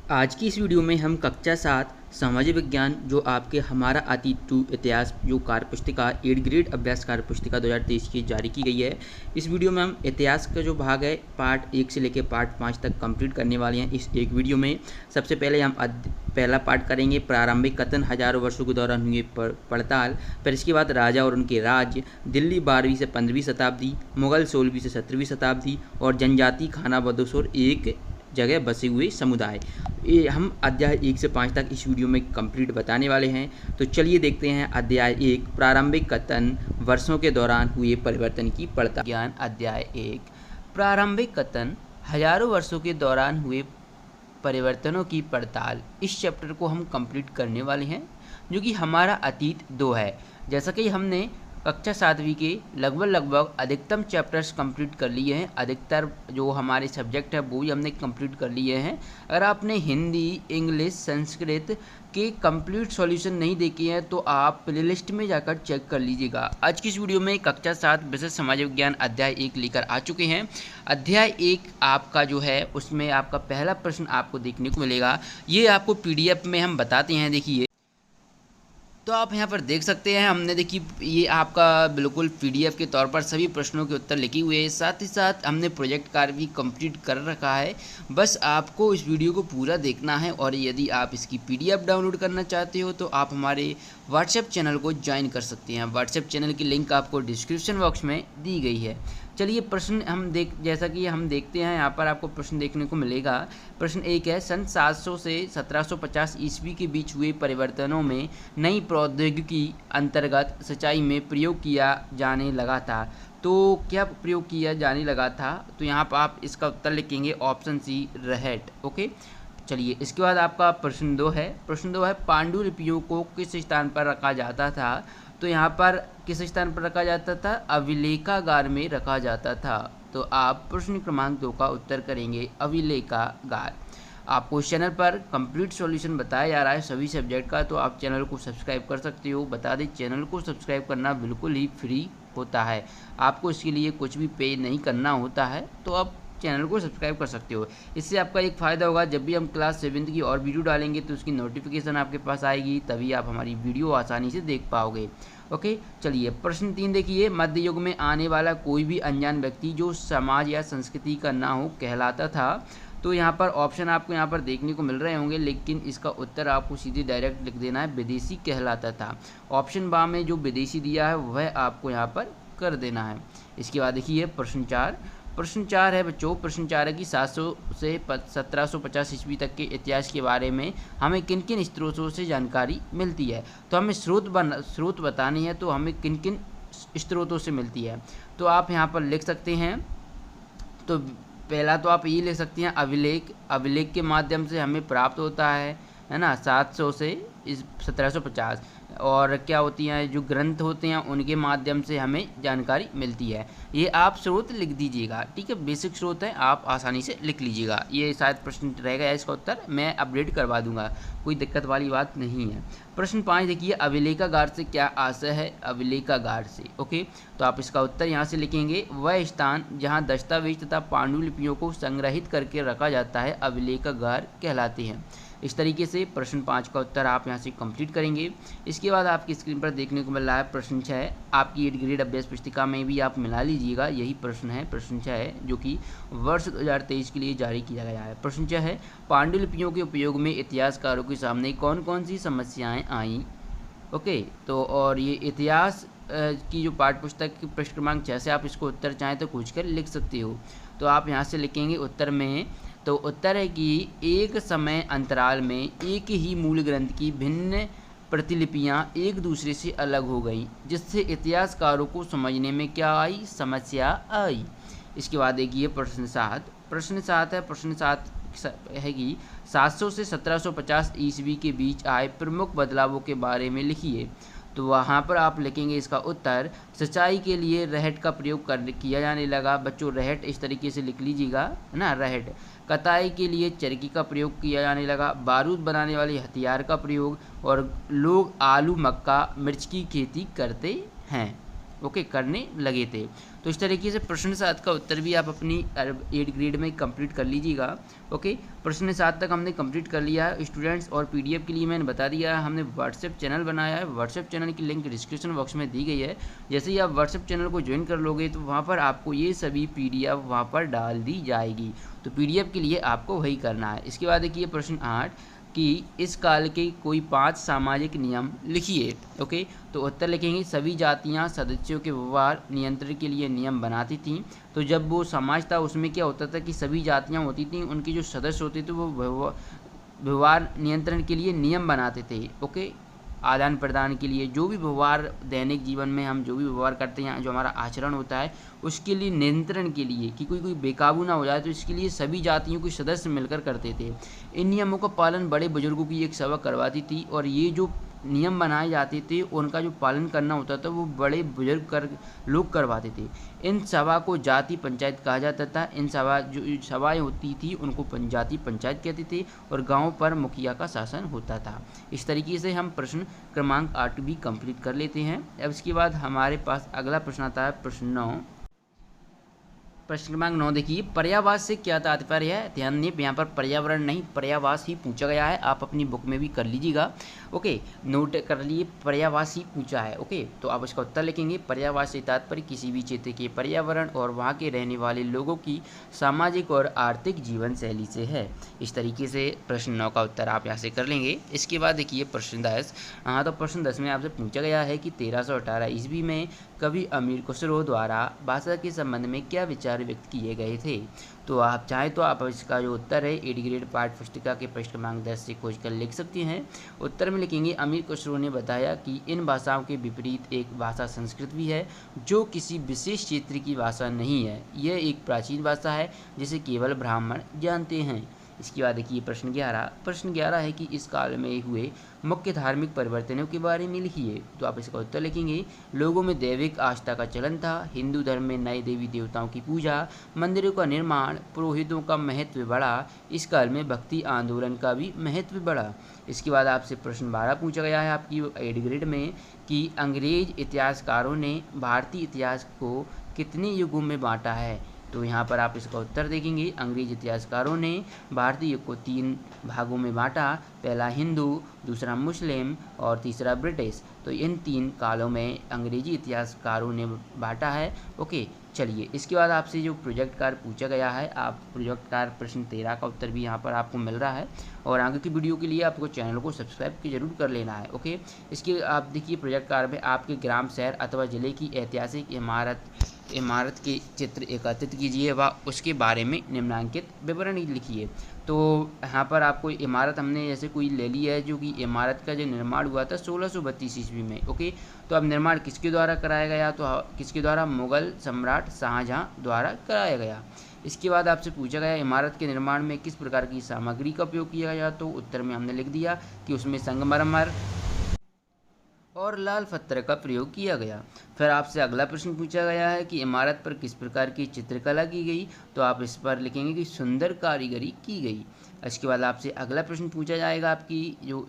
आज की इस वीडियो में हम कक्षा 7 सामाजिक विज्ञान जो आपके हमारा अतीत टू इतिहास जो कार्य पुस्तिका 8 ग्रेड अभ्यास कार्य पुस्तिका 2023 की जारी की गई है। इस वीडियो में हम इतिहास का जो भाग है पार्ट 1 से लेकर पार्ट 5 तक कंप्लीट करने वाले हैं। इस एक वीडियो में सबसे पहले हम पहला पार्ट करेंगे प्रारंभिक कथन हजारों वर्षों के दौरान हुए पड़ताल। फिर इसके बाद राजा और उनके राज्य, दिल्ली 12वीं से 15वीं शताब्दी, मुगल 16वीं से 17वीं शताब्दी और जनजाति खाना बदोश एक जगह बसे हुए समुदाय। ये हम अध्याय 1 से 5 तक इस वीडियो में कंप्लीट बताने वाले हैं। तो चलिए देखते हैं अध्याय 1 प्रारंभिक कथन वर्षों के दौरान हुए परिवर्तन की पड़ताल। ज्ञान अध्याय 1 प्रारंभिक कथन हजारों वर्षों के दौरान हुए परिवर्तनों की पड़ताल। इस चैप्टर को हम कंप्लीट करने वाले हैं जो कि हमारा अतीत 2 है। जैसा कि हमने कक्षा 7वीं के लगभग अधिकतम चैप्टर्स कंप्लीट कर लिए हैं। अधिकतर जो हमारे सब्जेक्ट है वो भी हमने कंप्लीट कर लिए हैं। अगर आपने हिंदी, इंग्लिश, संस्कृत के कंप्लीट सॉल्यूशन नहीं देखे हैं तो आप प्लेलिस्ट में जाकर चेक कर लीजिएगा। आज की इस वीडियो में कक्षा 7 विषय समाज विज्ञान अध्याय 1 लेकर आ चुके हैं। अध्याय 1 आपका जो है उसमें आपका पहला प्रश्न आपको देखने को मिलेगा। ये आपको PDF में हम बताते हैं। देखिए तो आप यहाँ पर देख सकते हैं, हमने देखिए ये आपका बिल्कुल PDF के तौर पर सभी प्रश्नों के उत्तर लिखे हुए हैं। साथ ही साथ हमने प्रोजेक्ट कार्य भी कंप्लीट कर रखा है। बस आपको इस वीडियो को पूरा देखना है और यदि आप इसकी PDF डाउनलोड करना चाहते हो तो आप हमारे व्हाट्सएप चैनल को ज्वाइन कर सकते हैं। व्हाट्सएप चैनल की लिंक आपको डिस्क्रिप्शन बॉक्स में दी गई है। चलिए प्रश्न हम जैसा कि हम देखते हैं यहाँ पर आपको प्रश्न देखने को मिलेगा। प्रश्न 1 है, सन 700 से 1750 ईस्वी के बीच हुए परिवर्तनों में नई प्रौद्योगिकी अंतर्गत सिंचाई में प्रयोग किया जाने लगा था। तो क्या प्रयोग किया जाने लगा था? तो यहाँ पर आप इसका उत्तर लिखेंगे ऑप्शन सी, रहेट। ओके, चलिए इसके बाद आपका प्रश्न 2 है। प्रश्न 2 है, पांडुलिपियों को किस स्थान पर रखा जाता था? तो यहाँ पर किस स्थान पर रखा जाता था? अभिलेखागार में रखा जाता था। तो आप प्रश्न क्रमांक 2 का उत्तर करेंगे अभिलेखागार। आपको इस चैनल पर कंप्लीट सॉल्यूशन बताया जा रहा है सभी सब्जेक्ट का, तो आप चैनल को सब्सक्राइब कर सकते हो। बता दें चैनल को सब्सक्राइब करना बिल्कुल ही फ्री होता है, आपको इसके लिए कुछ भी पे नहीं करना होता है। तो आप चैनल को सब्सक्राइब कर सकते हो। इससे आपका एक फ़ायदा होगा, जब भी हम क्लास 7 की और वीडियो डालेंगे तो उसकी नोटिफिकेशन आपके पास आएगी, तभी आप हमारी वीडियो आसानी से देख पाओगे। ओके, चलिए प्रश्न 3 देखिए, मध्य युग में आने वाला कोई भी अनजान व्यक्ति जो समाज या संस्कृति का ना हो कहलाता था। तो यहाँ पर ऑप्शन आपको यहाँ पर देखने को मिल रहे होंगे, लेकिन इसका उत्तर आपको सीधे डायरेक्ट लिख देना है, विदेशी कहलाता था। ऑप्शन बा में जो विदेशी दिया है वह आपको यहाँ पर कर देना है। इसके बाद देखिए प्रश्न 4। प्रश्न 4 है बच्चों, प्रश्न 4 है कि 700 से 1750 ईस्वी तक के इतिहास के बारे में हमें किन किन स्रोतों से जानकारी मिलती है? तो हमें स्रोत बतानी है, तो हमें किन किन स्रोतों से मिलती है? तो आप यहाँ पर लिख सकते हैं। तो पहला तो आप ये लिख सकते हैं अभिलेख के माध्यम से हमें प्राप्त होता है ना, 700 से 1750। और क्या होती हैं जो ग्रंथ होते हैं उनके माध्यम से हमें जानकारी मिलती है। ये आप स्रोत लिख दीजिएगा, ठीक है, बेसिक स्रोत है, आप आसानी से लिख लीजिएगा। ये शायद प्रश्न रहेगा, इसका उत्तर मैं अपडेट करवा दूंगा, कोई दिक्कत वाली बात नहीं है। प्रश्न 5 देखिए, अभिलेखागार से क्या आशय है? अभिलेखागार से ओके, तो आप इसका उत्तर यहाँ से लिखेंगे, वह स्थान जहाँ दस्तावेज तथा पांडुलिपियों को संग्रहित करके रखा जाता है अभिलेखागार कहलाते हैं। इस तरीके से प्रश्न 5 का उत्तर आप यहाँ से कंप्लीट करेंगे। इसके बाद आपकी स्क्रीन पर देखने को मिल रहा है प्रश्न 6। आपकी 8 ग्रेड अभ्यास पुस्तिका में भी आप मिला लीजिएगा, यही प्रश्न है, प्रश्न 6 है, जो कि वर्ष 2023 के लिए जारी किया गया है। प्रश्न 6 है, पांडुलिपियों के उपयोग में इतिहासकारों के सामने कौन कौन सी समस्याएँ आईं? ओके, तो और ये इतिहास की जो पाठ्य पुस्तक की पृष्ठ क्रमांक 6 से आप इसको उत्तर चाहें तो पूछ कर लिख सकते हो। तो आप यहाँ से लिखेंगे उत्तर में, तो उत्तर है कि एक समय अंतराल में एक ही मूल ग्रंथ की भिन्न प्रतिलिपियां एक दूसरे से अलग हो गईं, जिससे इतिहासकारों को समझने में क्या आई? समस्या आई। इसके बाद देखिए प्रश्न 7। प्रश्न 7 है, प्रश्न 7 है कि 700 से 1750 ईस्वी के बीच आए प्रमुख बदलावों के बारे में लिखिए। तो वहाँ पर आप लिखेंगे इसका उत्तर, सिंचाई के लिए रहट का प्रयोग किया जाने लगा। बच्चों रहट इस तरीके से लिख लीजिएगा, है ना, रहट। कताई के लिए चरखी का प्रयोग किया जाने लगा। बारूद बनाने वाले हथियार का प्रयोग, और लोग आलू, मक्का, मिर्च की खेती करते हैं। ओके करने लगे थे। तो इस तरीके से प्रश्न 7 का उत्तर भी आप अपनी 8 ग्रेड में कंप्लीट कर लीजिएगा। ओके, प्रश्न 7 तक हमने कंप्लीट कर लिया है स्टूडेंट्स, और पीडीएफ के लिए मैंने बता दिया है, हमने व्हाट्सएप चैनल बनाया है। व्हाट्सएप चैनल की लिंक डिस्क्रिप्शन बॉक्स में दी गई है। जैसे ही आप व्हाट्सएप चैनल को ज्वाइन कर लोगे तो वहाँ पर आपको ये सभी पीडीएफ वहाँ पर डाल दी जाएगी। तो पीडीएफ के लिए आपको वही करना है। इसके बाद देखिए प्रश्न 8 कि इस काल के कोई 5 सामाजिक नियम लिखिए। ओके, तो उत्तर लिखेंगे सभी जातियां सदस्यों के व्यवहार नियंत्रण के लिए नियम बनाती थीं। तो जब वो समाज था उसमें क्या होता था कि सभी जातियां होती थीं, उनके जो सदस्य होते थे वो व्यवहार नियंत्रण के लिए नियम बनाते थे। ओके, आदान प्रदान के लिए, जो भी व्यवहार दैनिक जीवन में हम जो भी व्यवहार करते हैं, जो हमारा आचरण होता है उसके लिए नियंत्रण के लिए कि कोई बेकाबू ना हो जाए, तो इसके लिए सभी जातियों के सदस्य मिलकर करते थे। इन नियमों का पालन बड़े बुजुर्गों की एक सभा करवाती थी, और ये जो नियम बनाए जाते थे उनका जो पालन करना होता था वो बड़े बुजुर्ग लोग करवाते थे। इन सभा को जाति पंचायत कहा जाता था। इन जो सभाएं होती थी उनको जाति पंचायत कहते थे, और गांव पर मुखिया का शासन होता था। इस तरीके से हम प्रश्न क्रमांक 8 भी कंप्लीट कर लेते हैं। अब इसके बाद हमारे पास अगला प्रश्न आता है प्रश्न 9। प्रश्न क्रमांक 9 देखिए, पर्यावास से क्या तात्पर्य है। ध्यान दें, यहाँ पर पर्यावरण नहीं पर्यावास ही पूछा गया है। आप अपनी बुक में भी कर लीजिएगा। ओके, नोट कर लिए, पर्यावास ही पूछा है। ओके, तो आप इसका उत्तर लिखेंगे पर्यावास से तात्पर्य किसी भी क्षेत्र के पर्यावरण और वहाँ के रहने वाले लोगों की सामाजिक और आर्थिक जीवन शैली से है। इस तरीके से प्रश्न 9 का उत्तर आप यहाँ से कर लेंगे। इसके बाद देखिए प्रश्न 10। हाँ, तो प्रश्न 10 में आपसे पूछा गया है कि 1318 ईस्वी में कवि अमीर खुसरो द्वारा भाषा के संबंध में क्या विचार व्यक्त किए गए थे। तो आप चाहें तो आप इसका जो उत्तर है 8 ग्रेड पाठ पुस्तिका के प्रश्न क्रमांक 10 से खोज कर लिख सकते हैं। उत्तर में लिखेंगे अमीर खुसरो ने बताया कि इन भाषाओं के विपरीत एक भाषा संस्कृत भी है, जो किसी विशेष क्षेत्र की भाषा नहीं है। यह एक प्राचीन भाषा है जिसे केवल ब्राह्मण जानते हैं। इसके बाद देखिए प्रश्न 11। प्रश्न 11 है कि इस काल में हुए मुख्य धार्मिक परिवर्तनों के बारे में लिखिए। तो आप इसका उत्तर लिखेंगे लोगों में दैविक आस्था का चलन था, हिंदू धर्म में नए देवी देवताओं की पूजा, मंदिरों का निर्माण, पुरोहितों का महत्व बढ़ा। इस काल में भक्ति आंदोलन का भी महत्व बढ़ा। इसके बाद आपसे प्रश्न 12 पूछा गया है आपकी 8 ग्रेड में कि अंग्रेज इतिहासकारों ने भारतीय इतिहास को कितने युगों में बांटा है। तो यहाँ पर आप इसका उत्तर देखेंगे अंग्रेज इतिहासकारों ने भारतीय युग को 3 भागों में बांटा। पहला हिंदू, दूसरा मुस्लिम और तीसरा ब्रिटिश। तो इन 3 कालों में अंग्रेजी इतिहासकारों ने बांटा है। ओके, चलिए इसके बाद आपसे जो प्रोजेक्ट कार्य पूछा गया है, आप प्रोजेक्ट कार्य प्रश्न 13 का उत्तर भी यहाँ पर आपको मिल रहा है। और आगे की वीडियो के लिए आपको चैनल को सब्सक्राइब की जरूर कर लेना है। ओके, इसके आप देखिए प्रोजेक्ट कार्य में आपके ग्राम, शहर अथवा जिले की ऐतिहासिक इमारत के चित्र एकत्रित कीजिए व उसके बारे में निम्नांकित विवरण लिखिए। तो यहाँ पर आपको इमारत हमने जैसे कोई ले ली है, जो कि इमारत का जो निर्माण हुआ था 1632 ईस्वी में। ओके, तो अब निर्माण किसके द्वारा कराया गया, तो किसके द्वारा, मुगल सम्राट शाहजहां द्वारा कराया गया। इसके बाद आपसे पूछा गया इमारत के निर्माण में किस प्रकार की सामग्री का उपयोग किया गया। तो उत्तर में हमने लिख दिया कि उसमें संगमरमर और लाल पत्थर का प्रयोग किया गया। फिर आपसे अगला प्रश्न पूछा गया है कि इमारत पर किस प्रकार की चित्रकला की गई। तो आप इस पर लिखेंगे कि सुंदर कारीगरी की गई। इसके बाद आपसे अगला प्रश्न पूछा जाएगा आपकी जो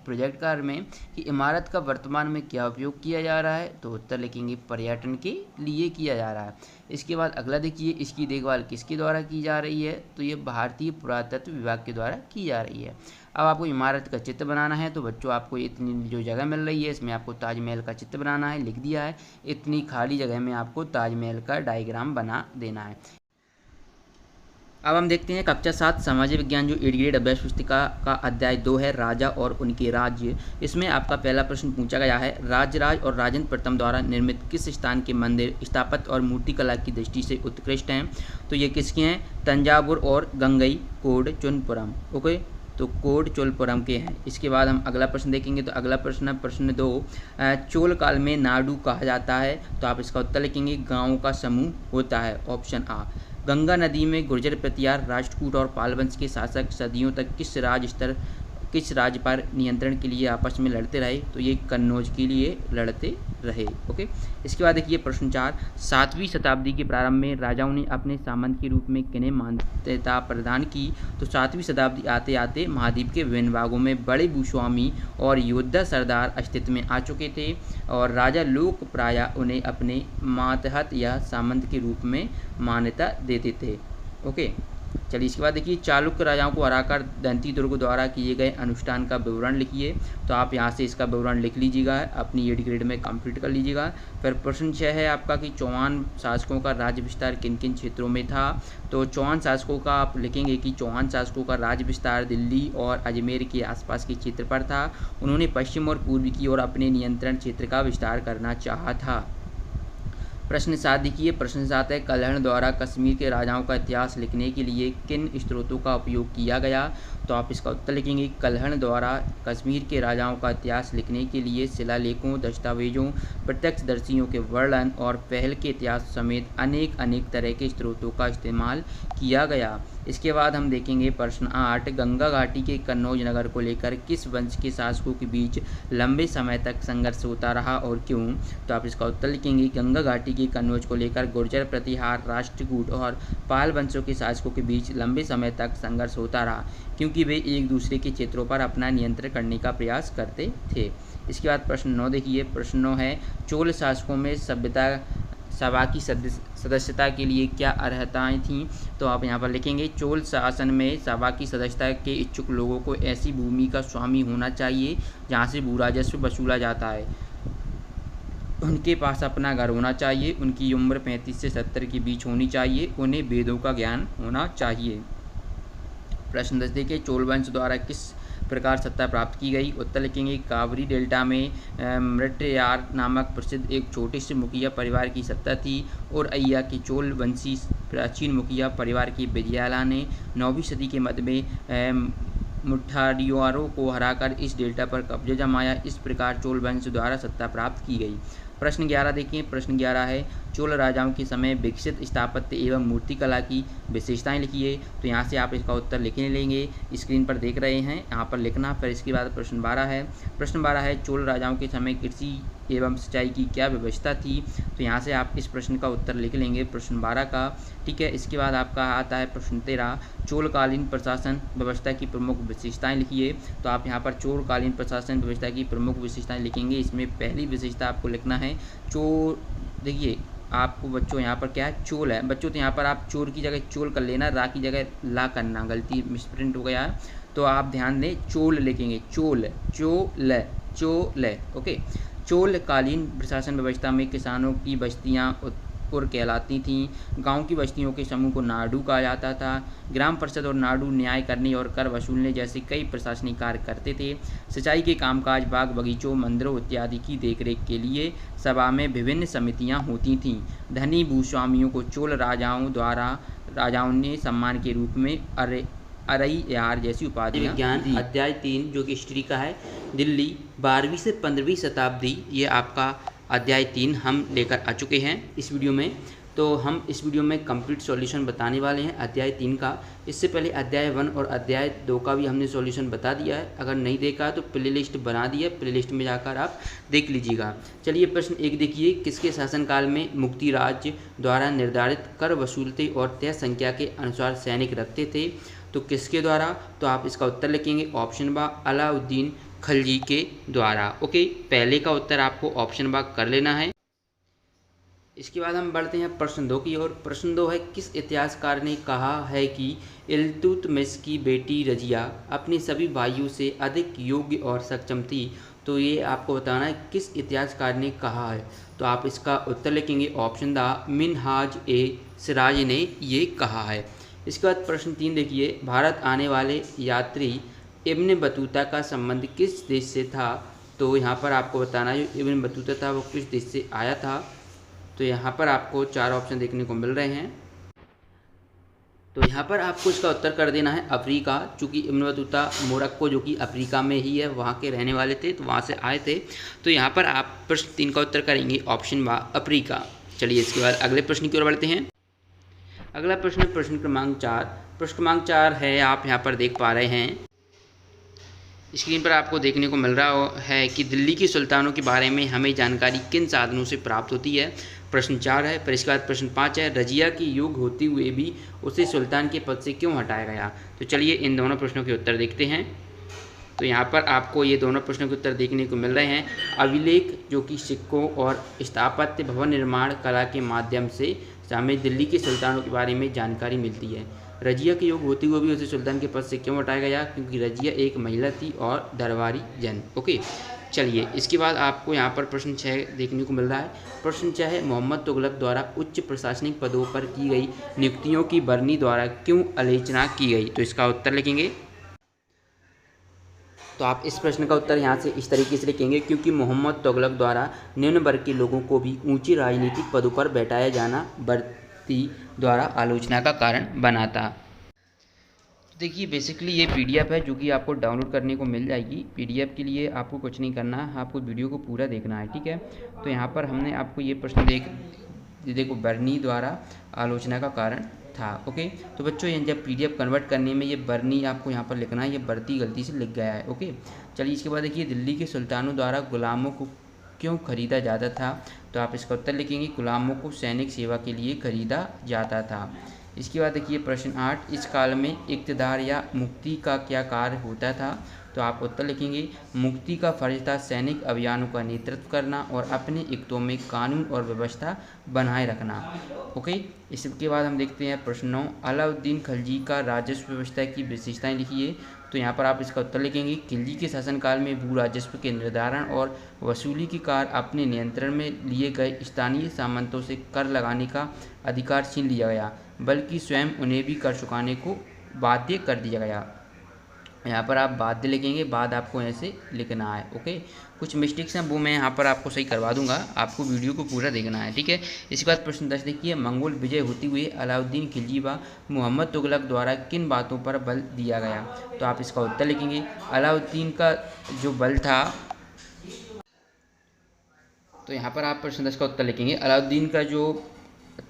प्रोजेक्ट कार्य में कि इमारत का वर्तमान में क्या उपयोग किया जा रहा है। तो उत्तर लिखेंगे पर्यटन के लिए किया जा रहा है। इसके बाद अगला देखिए इसकी देखभाल किसके द्वारा की जा रही है। तो ये भारतीय पुरातत्व विभाग के द्वारा की जा रही है। अब आपको इमारत का चित्र बनाना है। तो बच्चों आपको इतनी जो जगह मिल रही है इसमें आपको ताजमहल का चित्र बनाना है, लिख दिया है। इतनी खाली जगह में आपको ताजमहल का डायग्राम बना देना है। अब हम देखते हैं कक्षा 7 सामाजिक विज्ञान जो 8 ग्रेड अभ्यास पुस्तिका का अध्याय 2 है राजा और उनके राज्य। इसमें आपका पहला प्रश्न पूछा गया है राजराज और राजेंद्र प्रथम द्वारा निर्मित किस स्थान के मंदिर स्थापत्य और मूर्तिकला की दृष्टि से उत्कृष्ट हैं। तो ये किसके हैं, तंजावुर और गंगई कोडचुनपुरम। ओके, तो कोडचुनपुरम के हैं। इसके बाद हम अगला प्रश्न देखेंगे। तो अगला प्रश्न है प्रश्न 2, चोल काल में नाडु कहा जाता है। तो आप इसका उत्तर लिखेंगे गाँवों का समूह होता है, ऑप्शन आ। गंगा नदी में गुर्जर प्रतिहार राष्ट्रकूट और पाल वंश के शासक सदियों तक किस राज्य पर नियंत्रण के लिए आपस में लड़ते रहे। तो ये कन्नौज के लिए लड़ते रहे। ओके, इसके बाद देखिए प्रश्न 4, 7वीं शताब्दी के प्रारंभ में राजाओं ने अपने सामंत के रूप में किन्हें मान्यता प्रदान की? तो 7वीं शताब्दी आते आते महाद्वीप के विभिन्न भागों में बड़े भूस्वामी और योद्धा सरदार अस्तित्व में आ चुके थे और राजा लोग प्रायः उन्हें अपने मातहत या सामंत के रूप में मान्यता देते थे। ओके, चलिए इसके बाद देखिए चालुक्य राजाओं को हराकर दंती दुर्ग द्वारा किए गए अनुष्ठान का विवरण लिखिए। तो आप यहाँ से इसका विवरण लिख लीजिएगा, अपनी 8 ग्रेड में कंप्लीट कर लीजिएगा। फिर प्रश्न 6 है आपका कि चौहान शासकों का राज्य विस्तार किन किन क्षेत्रों में था? तो चौहान शासकों का आप लिखेंगे कि चौहान शासकों का राज्य विस्तार दिल्ली और अजमेर के आसपास के क्षेत्र पर था। उन्होंने पश्चिम और पूर्व की ओर अपने नियंत्रण क्षेत्र का विस्तार करना चाहा था। प्रश्न 7 देखिए, प्रश्न 7 है कल्हण द्वारा कश्मीर के राजाओं का इतिहास लिखने के लिए किन स्रोतों का उपयोग किया गया? तो आप इसका उत्तर लिखेंगे कल्हण द्वारा कश्मीर के राजाओं का इतिहास लिखने के लिए शिलालेखों, दस्तावेजों, प्रत्यक्षदर्शियों के वर्णन और पहल के इतिहास समेत अनेक तरह के स्रोतों का इस्तेमाल किया गया। इसके बाद हम देखेंगे प्रश्न 8, गंगा घाटी के कन्नौज नगर को लेकर किस वंश के शासकों के बीच लंबे समय तक संघर्ष होता रहा और क्यों? तो आप इसका उत्तर लिखेंगे गंगा घाटी के कन्नौज को लेकर गुर्जर, प्रतिहार, राष्ट्रकूट और पाल वंशों के शासकों के बीच लंबे समय तक संघर्ष होता रहा क्योंकि वे एक दूसरे के क्षेत्रों पर अपना नियंत्रण करने का प्रयास करते थे। इसके बाद प्रश्न 9 देखिए, प्रश्न 9 है चोल शासकों में सभ्यता सभा की सदस्यता के लिए क्या अर्हताएं थीं? तो आप यहाँ पर लिखेंगे चोल शासन में सभा की सदस्यता के इच्छुक लोगों को ऐसी भूमि का स्वामी होना चाहिए जहाँ से भू राजस्व वसूला जाता है, उनके पास अपना घर होना चाहिए, उनकी उम्र 35 से 70 के बीच होनी चाहिए, उन्हें वेदों का ज्ञान होना चाहिए। प्रश्न 10 देखिए, चोल वंश द्वारा किस प्रकार सत्ता प्राप्त की गई? उत्तर लिखेंगे कावरी डेल्टा में मृट्यार नामक प्रसिद्ध एक छोटे से मुखिया परिवार की सत्ता थी और अय्या के चोल वंशी प्राचीन मुखिया परिवार की विजयाला ने 9वीं सदी के मध्य में मुठारियारों को हराकर इस डेल्टा पर कब्जा जमाया। इस प्रकार चोल वंश द्वारा सत्ता प्राप्त की गई। प्रश्न 11 देखिए, प्रश्न 11 है चोल राजाओं के समय विकसित स्थापत्य एवं मूर्तिकला की विशेषताएं लिखिए। तो यहाँ से आप इसका उत्तर लिखने लेंगे, स्क्रीन पर देख रहे हैं, यहाँ पर लिखना। फिर इसके बाद प्रश्न 12 है, प्रश्न 12 है चोल राजाओं के समय कृषि एवं सिंचाई की क्या व्यवस्था थी? तो यहाँ से आप इस प्रश्न का उत्तर लिख लेंगे प्रश्न 12 का, ठीक है। इसके बाद आपका आता है प्रश्न 13, चोलकालीन प्रशासन व्यवस्था की प्रमुख विशेषताएं लिखिए। तो आप यहाँ पर चोलकालीन प्रशासन व्यवस्था की प्रमुख विशेषताएं लिखेंगे। इसमें पहली विशेषता आपको लिखना है देखिए आपको बच्चों यहाँ पर क्या है चोल है बच्चों, तो यहाँ पर आप चोर की जगह चोल कर लेना, रा की जगह ला करना, गलती मिसप्रिंट हो गया है, तो आप ध्यान दें चोल लिखेंगे, चोल। ओके, चोलकालीन प्रशासन व्यवस्था में किसानों की बस्तियाँ और कहलाती थीं। गांव की बस्तियों के समूह को नाडू कहा जाता था। ग्राम परिषद और नाडू न्याय करने और कर वसूलने जैसे कई प्रशासनिक कार्य करते थे। सिंचाई के कामकाज, बाग बगीचों, मंदिरों इत्यादि की देखरेख के लिए सभा में विभिन्न समितियां होती थीं। धनी भूस्वामियों को चोल राजाओं ने सम्मान के रूप में अरैयार जैसी उपाधियां दी। अध्याय 3 जो कि हिस्ट्री का है, दिल्ली 12वीं से 15वीं शताब्दी, ये आपका अध्याय 3 हम लेकर आ चुके हैं इस वीडियो में। तो हम इस वीडियो में कंप्लीट सॉल्यूशन बताने वाले हैं अध्याय 3 का। इससे पहले अध्याय 1 और अध्याय 2 का भी हमने सॉल्यूशन बता दिया है। अगर नहीं देखा तो प्लेलिस्ट बना दी है, प्लेलिस्ट में जाकर आप देख लीजिएगा। चलिए प्रश्न 1 देखिए, किसके शासनकाल में मुक्ति राज्य द्वारा निर्धारित कर वसूलते और तय संख्या के अनुसार सैनिक रखते थे? तो किसके द्वारा? तो आप इसका उत्तर लिखेंगे ऑप्शन बा अलाउद्दीन खलजी के द्वारा। ओके, पहले का उत्तर आपको ऑप्शन बा कर लेना है। इसके बाद हम बढ़ते हैं प्रश्न 2 की ओर। प्रश्न 2 है किस इतिहासकार ने कहा है कि इल्तुतमिश की बेटी रजिया अपने सभी भाइयों से अधिक योग्य और सक्षम थी? तो ये आपको बताना है किस इतिहासकार ने कहा है। तो आप इसका उत्तर लिखेंगे ऑप्शन द मिनहाज ए सिराज ने ये कहा है। इसके बाद प्रश्न 3 देखिए, भारत आने वाले यात्री इब्न बतूता का संबंध किस देश से था? तो यहाँ पर आपको बताना है जो इब्न बतूता था वो किस देश से आया था। तो यहाँ पर आपको 4 ऑप्शन देखने को मिल रहे हैं। तो यहाँ पर आपको इसका उत्तर कर देना है अफ्रीका, चूँकि इब्न बतूता मोरक्को जो कि अफ्रीका में ही है वहाँ के रहने वाले थे, तो वहाँ से आए थे। तो यहाँ पर आप प्रश्न 3 का उत्तर करेंगे ऑप्शन बा अफ्रीका। चलिए इसके बाद अगले प्रश्न की ओर बढ़ते हैं। अगला प्रश्न है प्रश्न क्रमांक 4। प्रश्न क्रमांक 4 है, आप यहाँ पर देख पा रहे हैं स्क्रीन पर आपको देखने को मिल रहा है कि दिल्ली के सुल्तानों के बारे में हमें जानकारी किन साधनों से प्राप्त होती है। प्रश्न 4 है। फिर इसके बाद प्रश्न 5 है, रजिया की युग होते हुए भी उसे सुल्तान के पद से क्यों हटाया गया। तो चलिए इन दोनों प्रश्नों के उत्तर देखते हैं। तो यहाँ पर आपको ये दोनों प्रश्नों के उत्तर देखने को मिल रहे हैं। अभिलेख जो कि सिक्कों और स्थापत्य भवन निर्माण कला के माध्यम से हमें दिल्ली के सुल्तानों के बारे में जानकारी मिलती है। रजिया के युग होते हुए भी उसे सुल्तान के पद से क्यों हटाया गया, क्योंकि रजिया एक महिला थी और दरबारी जन। ओके, चलिए इसके बाद आपको यहाँ पर प्रश्न 6 देखने को मिल रहा है। प्रश्न 6 है, मोहम्मद तुगलक द्वारा उच्च प्रशासनिक पदों पर की गई नियुक्तियों की बर्नी द्वारा क्यों आलोचना की गई। तो इसका उत्तर लिखेंगे। तो आप इस प्रश्न का उत्तर यहाँ से इस तरीके से लिखेंगे, क्योंकि मोहम्मद तुगलक द्वारा निम्न वर्ग के लोगों को भी ऊंची राजनीतिक पदों पर बैठाया जाना बर्नी द्वारा आलोचना का कारण बना था। देखिए बेसिकली ये पीडीएफ है जो कि आपको डाउनलोड करने को मिल जाएगी। पीडीएफ के लिए आपको कुछ नहीं करना है, आपको वीडियो को पूरा देखना है, ठीक है। तो यहाँ पर हमने आपको ये प्रश्न देखो बर्नी द्वारा आलोचना का कारण था। ओके, तो बच्चों ये जब पीडीएफ कन्वर्ट करने में ये बर्नी आपको यहाँ पर लिखना है, ये बर्ती गलती से लिख गया है। ओके, चलिए इसके बाद देखिए, दिल्ली के सुल्तानों द्वारा गुलामों को क्यों खरीदा जाता था। तो आप इसका उत्तर लिखेंगे, गुलामों को सैनिक सेवा के लिए खरीदा जाता था। इसके बाद देखिए प्रश्न 8, इस काल में इक़्तिदार या मुक्ति का क्या कार्य होता था। तो आप उत्तर लिखेंगे, मुक्ति का फर्ज था सैनिक अभियानों का नेतृत्व करना और अपने इक्तों में कानून और व्यवस्था बनाए रखना। ओके, इसके बाद हम देखते हैं प्रश्न 9, अलाउद्दीन खिलजी का राजस्व व्यवस्था की विशेषताएं लिखिए। तो यहाँ पर आप इसका उत्तर लिखेंगे, खिलजी के शासनकाल में भू राजस्व के निर्धारण और वसूली के कार्य अपने नियंत्रण में लिए गए स्थानीय सामंतों से कर लगाने का अधिकार छीन लिया गया, बल्कि स्वयं उन्हें भी कर चुकाने को बाध्य कर दिया गया। यहाँ पर आप बाध्य लिखेंगे, बाद आपको ऐसे लिखना है। ओके, कुछ मिस्टेक्स हैं वो मैं यहाँ पर आपको सही करवा दूंगा, आपको वीडियो को पूरा देखना है, ठीक है। इसके बाद प्रश्न 10 देखिए, मंगोल विजय होते हुए अलाउद्दीन खिलजी व मोहम्मद तुगलक द्वारा किन बातों पर बल दिया गया। तो आप इसका उत्तर लिखेंगे, अलाउद्दीन का जो बल था, तो यहाँ पर आप प्रश्न 10 का उत्तर लिखेंगे, अलाउद्दीन का जो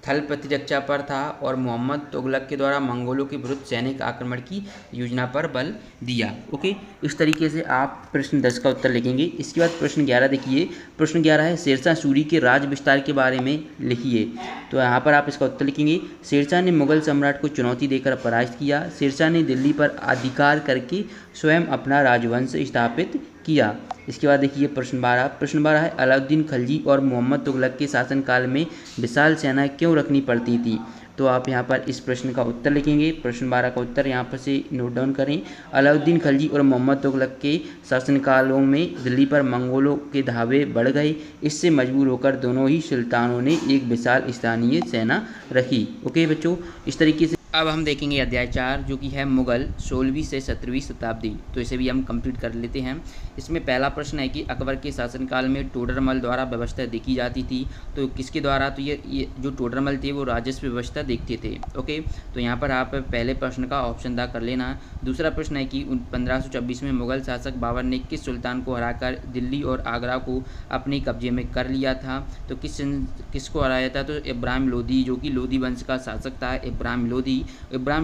थल प्रतिरक्षा पर था और मोहम्मद तुगलक के द्वारा मंगोलों के विरुद्ध सैनिक आक्रमण की योजना पर बल दिया। ओके, इस तरीके से आप प्रश्न 10 का उत्तर लिखेंगे। इसके बाद प्रश्न 11 देखिए, प्रश्न 11 है, शेरशाह सूरी के राज विस्तार के बारे में लिखिए। तो यहाँ पर आप इसका उत्तर लिखेंगे, शेरशाह ने मुगल सम्राट को चुनौती देकर पराजित किया। शेरशाह ने दिल्ली पर अधिकार करके स्वयं अपना राजवंश स्थापित किया। इसके बाद देखिए प्रश्न 12 है, अलाउद्दीन खिलजी और मोहम्मद तुगलक के शासनकाल में विशाल सेना क्यों रखनी पड़ती थी। तो आप यहाँ पर इस प्रश्न का उत्तर लिखेंगे। प्रश्न 12 का उत्तर यहाँ पर से नोट डाउन करें, अलाउद्दीन खिलजी और मोहम्मद तुगलक के शासनकालों में दिल्ली पर मंगोलों के धावे बढ़ गए। इससे मजबूर होकर दोनों ही सुल्तानों ने एक विशाल स्थानीय सेना रखी। ओके बच्चों, इस तरीके से अब हम देखेंगे अध्याय 4 जो कि है मुगल 16वीं से 17वीं शताब्दी। तो इसे भी हम कंप्लीट कर लेते हैं। इसमें पहला प्रश्न है कि अकबर के शासनकाल में टोडरमल द्वारा व्यवस्था देखी जाती थी। तो किसके द्वारा, तो ये जो टोडरमल थे वो राजस्व व्यवस्था देखते थे। ओके, तो यहाँ पर आप पहले प्रश्न का ऑप्शन दा कर लेना। दूसरा प्रश्न है कि 1526 में मुगल शासक बाबर ने किस सुल्तान को हराकर दिल्ली और आगरा को अपने कब्जे में कर लिया था। तो किसको हराया था, तो इब्राहिम लोदी जो कि लोदी वंश का शासक था। इब्राहिम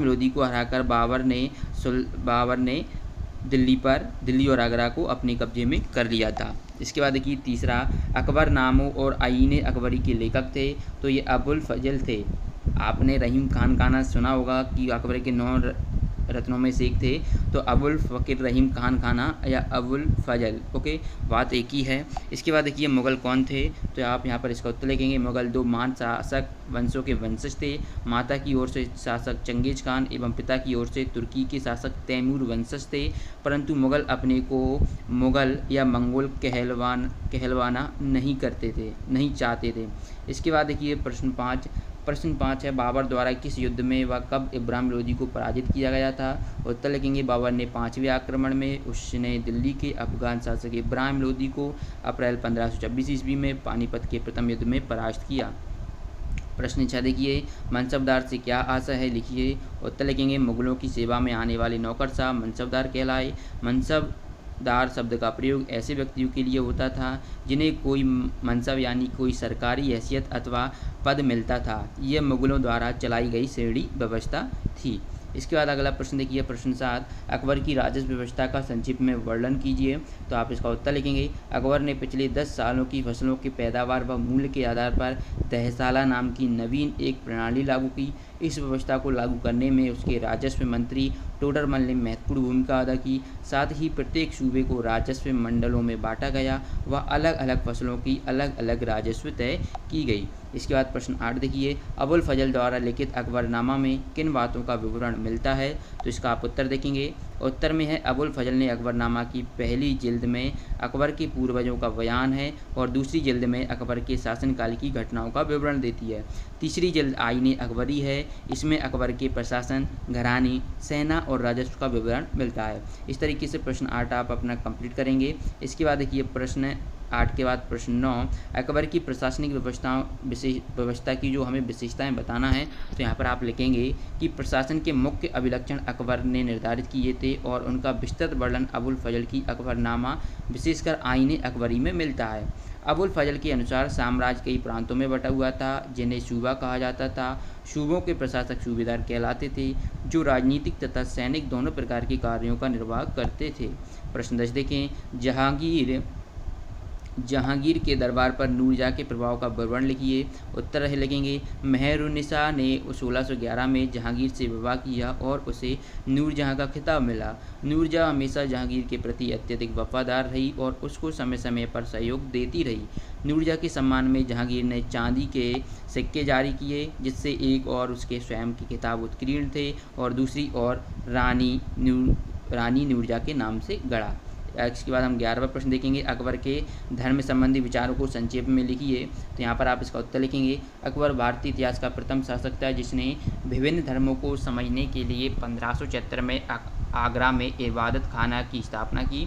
लोदी को हराकर बाबर ने दिल्ली और आगरा को अपने कब्जे में कर लिया था। इसके बाद देखिए तीसरा, अकबर नामों और आईने अकबरी के लेखक थे। तो ये अबुल फजल थे। आपने रहीम खान का नाम सुना होगा कि अकबर के 9 रत्नों में से एक थे। तो अबुल फ़कीर रहीम खान खाना या अबुल फजल। ओके, बात एक ही है। इसके बाद देखिए मुग़ल कौन थे। तो आप यहाँ पर इसका उत्तर लिखेंगे, मुग़ल 2 महान शासक वंशों के वंशज थे। माता की ओर से शासक चंगेज़ खान एवं पिता की ओर से तुर्की के शासक तैमूर वंशज थे। परंतु मुग़ल अपने को मुग़ल या मंगोल कहलवाना नहीं चाहते थे। इसके बाद देखिए प्रश्न 5 है, बाबर द्वारा किस युद्ध में व कब इब्राहिम लोदी को पराजित किया गया था। उत्तर लिखेंगे, बाबर ने 5वें आक्रमण में उसने दिल्ली के अफगान शासक इब्राहिम लोदी को अप्रैल 1526 ईस्वी में पानीपत के प्रथम युद्ध में पराजित किया। प्रश्न 6 देखिए, मनसबदार से क्या आशा है, लिखिए। उत्तर लिखेंगे, मुगलों की सेवा में आने वाले नौकरशाह मनसबदार कहलाए। मनसबदार शब्द का प्रयोग ऐसे व्यक्तियों के लिए होता था जिन्हें कोई मनसब यानी कोई सरकारी हैसियत अथवा पद मिलता था। यह मुगलों द्वारा चलाई गई श्रेणी व्यवस्था थी। इसके बाद अगला प्रश्न देखिए प्रश्न 7, अकबर की राजस्व व्यवस्था का संक्षिप्त में वर्णन कीजिए। तो आप इसका उत्तर लिखेंगे, अकबर ने पिछले 10 सालों की फसलों की पैदावार व मूल्य के आधार पर तहसाला नाम की नवीन एक प्रणाली लागू की। इस व्यवस्था को लागू करने में उसके राजस्व मंत्री टोडरमल ने महत्वपूर्ण भूमिका अदा की। साथ ही प्रत्येक सूबे को राजस्व मंडलों में बांटा गया व अलग अलग फसलों की अलग अलग राजस्व तय की गई। इसके बाद प्रश्न 8 देखिए, अबुल फजल द्वारा लिखित अकबरनामा में किन बातों का विवरण मिलता है। तो इसका आप उत्तर देखेंगे। उत्तर में है, अबुल फजल ने अकबरनामा की पहली जिल्द में अकबर के पूर्वजों का बयान है और दूसरी जिल्द में अकबर के शासनकाल की घटनाओं का विवरण देती है। तीसरी जिल्द आईने अकबरी है, इसमें अकबर के प्रशासन, घराने, सेना और राजस्व का विवरण मिलता है। इस तरीके से प्रश्न 8 आप अपना कंप्लीट करेंगे। इसके बाद देखिए प्रश्न 8 के बाद प्रश्न 9, अकबर की प्रशासनिक व्यवस्था की जो हमें विशेषताएं बताना है। तो यहाँ पर आप लिखेंगे कि प्रशासन के मुख्य अभिलक्षण अकबर ने निर्धारित किए थे और उनका विस्तृत वर्णन अबुल फजल की अकबरनामा विशेषकर आईने अकबरी में मिलता है। अबुल फजल के अनुसार साम्राज्य कई प्रांतों में बटा हुआ था जिन्हें सूबा कहा जाता था। सूबों के प्रशासक सूबेदार कहलाते थे जो राजनीतिक तथा सैनिक दोनों प्रकार के कार्यों का निर्वाह करते थे। प्रश्न 10 देखें, जहांगीर के दरबार पर नूरजहाँ के प्रभाव का विवरण लिखिए। उत्तर लिखेंगे, मेहरुन्निसा ने 1611 में जहांगीर से विवाह किया और उसे नूरजहाँ का खिताब मिला। नूरजहाँ हमेशा जहांगीर के प्रति अत्यधिक वफादार रही और उसको समय समय पर सहयोग देती रही। नूरजहाँ के सम्मान में जहांगीर ने चांदी के सिक्के जारी किए, जिससे एक और उसके स्वयं के खिताब उत्कीर्ण थे और दूसरी ओर रानी नूरजहाँ के नाम से गढ़ा। इसके बाद हम 11वां प्रश्न देखेंगे, अकबर के धर्म संबंधी विचारों को संक्षेप में लिखिए। तो यहाँ पर आप इसका उत्तर लिखेंगे, अकबर भारतीय इतिहास का प्रथम शासक था जिसने विभिन्न धर्मों को समझने के लिए 1576 में आगरा में इबादत खाना की स्थापना की।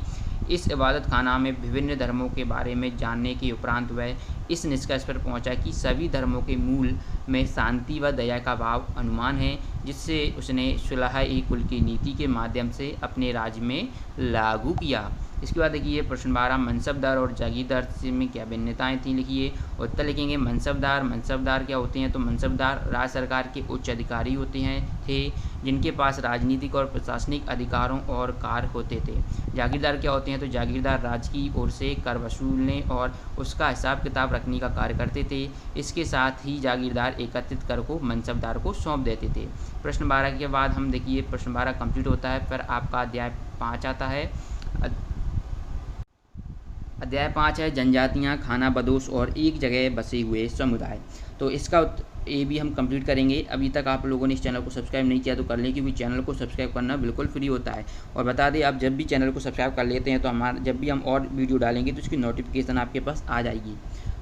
इस इबादत खाना में विभिन्न धर्मों के बारे में जानने के उपरांत वह इस निष्कर्ष पर पहुंचा कि सभी धर्मों के मूल में शांति व दया का भाव अनुमान है, जिससे उसने सुलह-ए-कुल की नीति के माध्यम से अपने राज्य में लागू किया। इसके बाद देखिए प्रश्न 12, मनसबदार और जागीरदार में क्या भिन्नताएं थी, लिखिए। उत्तर लिखेंगे, मनसबदार क्या होते हैं। तो मनसबदार राज्य सरकार के उच्च अधिकारी थे जिनके पास राजनीतिक और प्रशासनिक अधिकारों और कार्य होते थे। जागीरदार क्या होते हैं। तो जागीरदार राज्य की ओर से कर वसूलने और उसका हिसाब किताब रखने का कार्य करते थे। इसके साथ ही जागीरदार एकत्रित कर को मनसबदार को सौंप देते थे। प्रश्न 12 के बाद हम देखिए प्रश्न 12 कंप्लीट होता है, फिर आपका अध्याय 5 आता है। अध्याय 5 है जनजातियाँ, खाना बदोश और एक जगह बसे हुए समुदाय। तो इसका ये भी हम कंप्लीट करेंगे। अभी तक आप लोगों ने इस चैनल को सब्सक्राइब नहीं किया तो कर लें, क्योंकि चैनल को सब्सक्राइब करना बिल्कुल फ्री होता है। और बता दें, आप जब भी चैनल को सब्सक्राइब कर लेते हैं तो जब भी हम और वीडियो डालेंगे तो उसकी नोटिफिकेशन आपके पास आ जाएगी।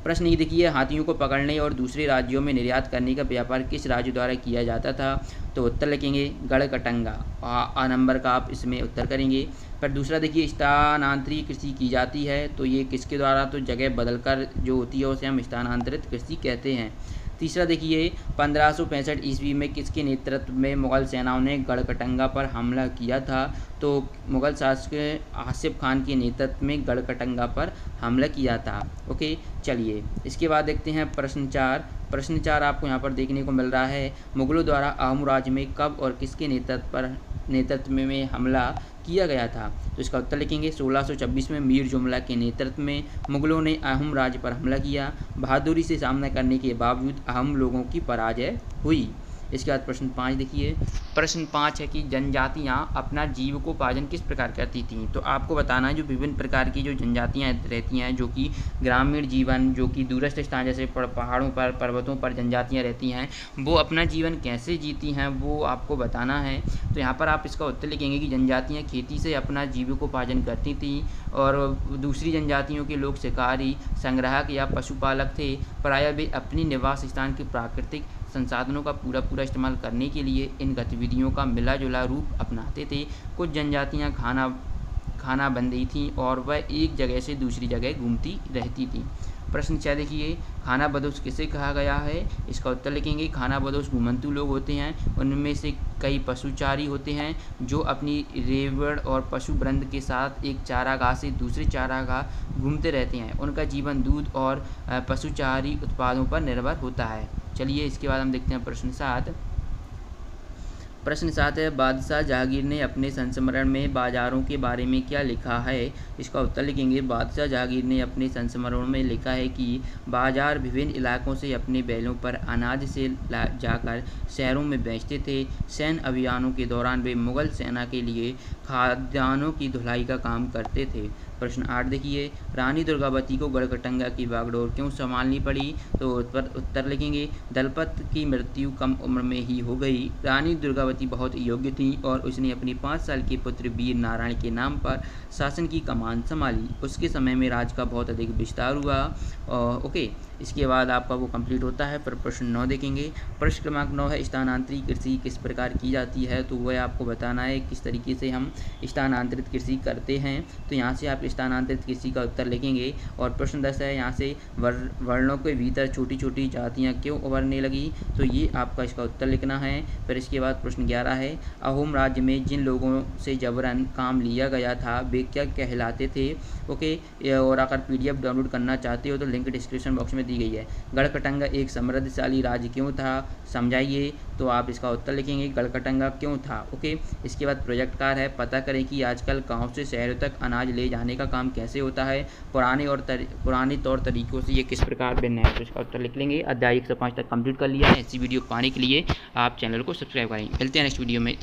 प्रश्न ये देखिए, हाथियों को पकड़ने और दूसरे राज्यों में निर्यात करने का व्यापार किस राज्य द्वारा किया जाता था। तो उत्तर लिखेंगे, गढ़कटंगा। आ नंबर का आप इसमें उत्तर करेंगे। पर दूसरा देखिए, स्थानांतरित कृषि की जाती है। तो ये किसके द्वारा। तो जगह बदलकर जो होती है उसे हम स्थानांतरित कृषि कहते हैं। तीसरा देखिए, 1565 ईस्वी में किसके नेतृत्व में मुगल सेनाओं ने गढ़कटंगा पर हमला किया था। तो मुगल शासक आसिफ खान के नेतृत्व में गढ़कटंगा पर हमला किया था। ओके, चलिए इसके बाद देखते हैं प्रश्न 4। प्रश्न 4 आपको यहाँ पर देखने को मिल रहा है, मुगलों द्वारा अहोम राज्य में कब और किसके नेतृत्व में हमला किया गया था। तो इसका उत्तर लिखेंगे, 1626 में मीर जुमला के नेतृत्व में मुगलों ने अहोम राज्य पर हमला किया। बहादुरी से सामना करने के बावजूद अहोम लोगों की पराजय हुई। इसके बाद प्रश्न 5 देखिए। प्रश्न 5 है कि जनजातियाँ अपना जीविकोपार्जन किस प्रकार करती थीं। तो आपको बताना है, जो विभिन्न प्रकार की जो जनजातियाँ रहती हैं, जो कि ग्रामीण जीवन, जो कि दूरस्थ स्थान जैसे पहाड़ों पर, पर्वतों पर जनजातियाँ रहती हैं, वो अपना जीवन कैसे जीती हैं वो आपको बताना है। तो यहाँ पर आप इसका उत्तर लिखेंगे कि जनजातियाँ खेती से अपना जीविकोपार्जन करती थीं और दूसरी जनजातियों के लोग शिकारी, संग्राहक या पशुपालक थे। प्रायः वे अपनी निवास स्थान के प्राकृतिक संसाधनों का पूरा इस्तेमाल करने के लिए इन गतिविधियों का मिला जुला रूप अपनाते थे। कुछ जनजातियाँ खाना बंदी थीं और वह एक जगह से दूसरी जगह घूमती रहती थीं। प्रश्न 6 देखिए, खाना बदोश किसे कहा गया है। इसका उत्तर लिखेंगे, खाना बदोश घुमंतू लोग होते हैं। उनमें से कई पशुचारी होते हैं जो अपनी रेवड़ और पशु वृंद के साथ एक चारागाह से दूसरे चारागाह घूमते रहते हैं। उनका जीवन दूध और पशुचारी उत्पादों पर निर्भर होता है। चलिए इसके बाद हम देखते हैं प्रश्न 7। प्रश्न 7 है, बादशाह जहांगीर ने अपने संस्मरण में बाजारों के बारे में क्या लिखा है? इसका उत्तर लिखेंगे। बादशाह जहांगीर ने अपने संस्मरण में लिखा है कि बाजार विभिन्न इलाकों से अपने बैलों पर अनाज से जाकर शहरों में बेचते थे। सैन्य अभियानों के दौरान वे मुगल सेना के लिए खाद्यान्नों की ढुलाई का काम करते थे। प्रश्न 8 देखिए, रानी दुर्गावती को गढ़कटंगा की बागडोर क्यों संभालनी पड़ी? तो उत्तर लिखेंगे, दलपत की मृत्यु कम उम्र में ही हो गई। रानी दुर्गावती बहुत योग्य थी और उसने अपने 5 साल के पुत्र वीर नारायण के नाम पर शासन की कमान संभाली। उसके समय में राज का बहुत अधिक विस्तार हुआ। ओके, इसके बाद आपका वो कंप्लीट होता है। फिर प्रश्न 9 देखेंगे। प्रश्न क्रमांक 9 है, स्थानांतरित कृषि किस प्रकार की जाती है? तो वह आपको बताना है किस तरीके से हम स्थानांतरित कृषि करते हैं। तो यहाँ से आप स्थानांतरित कृषि का उत्तर लिखेंगे। और प्रश्न 10 है, यहाँ से वर्णों के भीतर छोटी छोटी जातियाँ क्यों उभरने लगी? तो ये आपका इसका उत्तर लिखना है। फिर इसके बाद प्रश्न 11 है, अहोम राज्य में जिन लोगों से जबरन काम लिया गया था वे क्या कहलाते थे? ओके, और अगर PDF डाउनलोड करना चाहते हो तो लिंक डिस्क्रिप्शन बॉक्स में दी गई है। गढ़कटंगा एक समृद्धशाली राज्य क्यों था? समझाइए। तो आप इसका उत्तर लिखेंगे, गढ़कटंगा क्यों था। ओके, इसके बाद प्रोजेक्ट कार्य है, पता करें कि आजकल गांव से शहरों तक अनाज ले जाने का काम कैसे होता है। पुराने तौर तरीकों से ये किस प्रकार भिन्न है? तो इसका उत्तर लिख लेंगे। अध्याय 105 तक कंप्लीट कर लिया है। ऐसी वीडियो पाने के लिए आप चैनल को सब्सक्राइब करें। मिलते हैं नेक्स्ट वीडियो में।